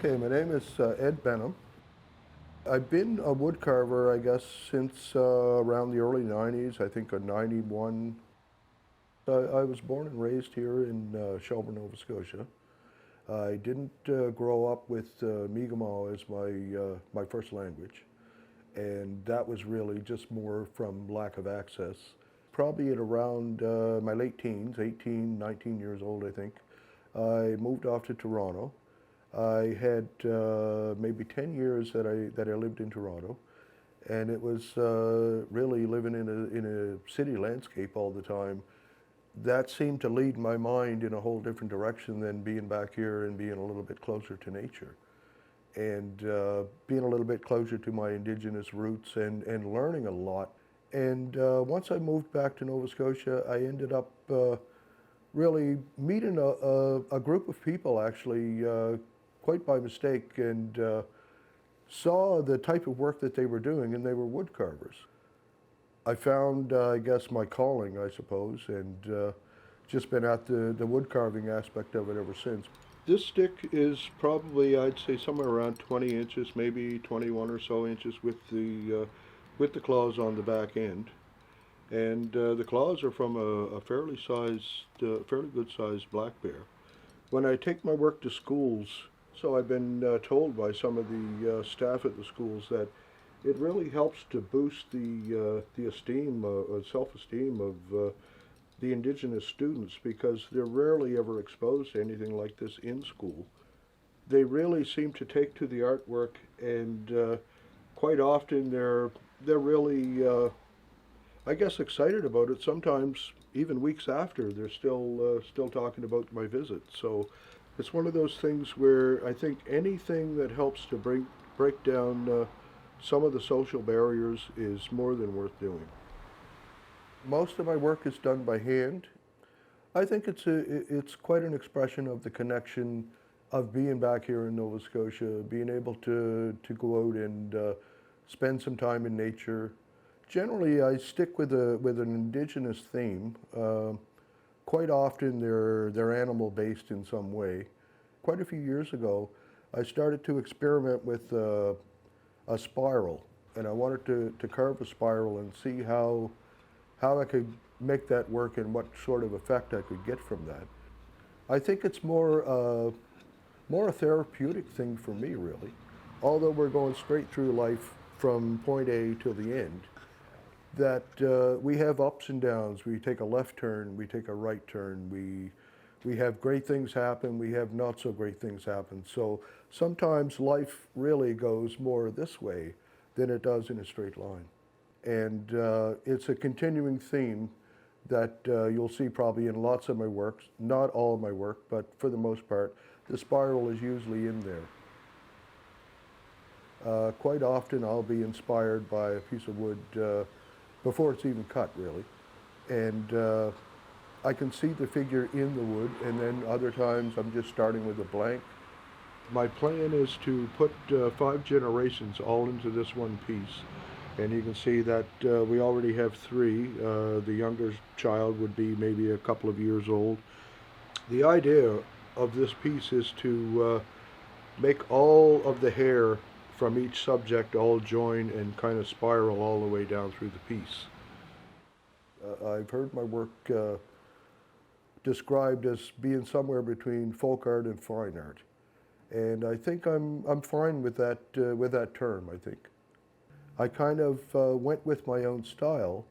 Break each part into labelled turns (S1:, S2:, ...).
S1: Okay, my name is Ed Benham. I've been a wood carver, I guess, since around the early 90s, I think 91. I was born and raised here in Shelburne, Nova Scotia. I didn't grow up with Mi'kmaq as my first language, and that was really just more from lack of access. Probably at around my late teens, 18, 19 years old, I think, I moved off to Toronto. I had maybe 10 years that I lived in Toronto, and it was really living in a city landscape all the time. That seemed to lead my mind in a whole different direction than being back here and being a little bit closer to nature, and being a little bit closer to my Indigenous roots and learning a lot. And once I moved back to Nova Scotia, I ended up really meeting a group of people, actually, quite by mistake, and saw the type of work that they were doing, and they were wood carvers. I found, I guess, my calling, I suppose, and just been at the wood carving aspect of it ever since. This stick is probably, I'd say, somewhere around 20 inches, maybe 21 or so inches with the claws on the back end. And the claws are from a fairly good sized black bear. When I take my work to schools, so I've been told by some of the staff at the schools that it really helps to boost the esteem, self-esteem of the Indigenous students, because they're rarely ever exposed to anything like this in school. They really seem to take to the artwork, and quite often they're really I guess excited about it. Sometimes even weeks after, they're still talking about my visit. So it's one of those things where I think anything that helps to break down some of the social barriers is more than worth doing. Most of my work is done by hand. I think it's quite an expression of the connection of being back here in Nova Scotia, being able to go out and spend some time in nature. Generally, I stick with an Indigenous theme. Quite often, they're animal-based in some way. Quite a few years ago, I started to experiment with a spiral, and I wanted to carve a spiral and see how I could make that work and what sort of effect I could get from that. I think it's more a therapeutic thing for me, really. Although we're going straight through life from point A to the end, that we have ups and downs. We take a left turn, we take a right turn, we have great things happen, we have not so great things happen. So sometimes life really goes more this way than it does in a straight line. And it's a continuing theme that you'll see probably in lots of my works, not all of my work, but for the most part, the spiral is usually in there. Quite often I'll be inspired by a piece of wood before it's even cut, really. And I can see the figure in the wood, and then other times I'm just starting with a blank. My plan is to put 5 generations all into this one piece. And you can see that we already have 3. The younger child would be maybe a couple of years old. The idea of this piece is to make all of the hair from each subject all join and kind of spiral all the way down through the piece. I've heard my work described as being somewhere between folk art and fine art, and I think I'm fine with that term. I think I kind of went with my own style,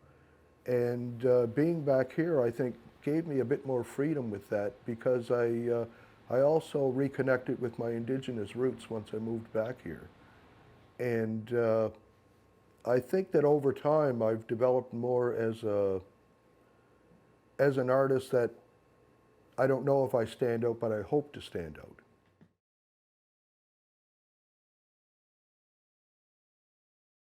S1: and being back here, I think, gave me a bit more freedom with that, because I also reconnected with my Indigenous roots once I moved back here. And I think that over time I've developed more as an artist that I don't know if I stand out, but I hope to stand out.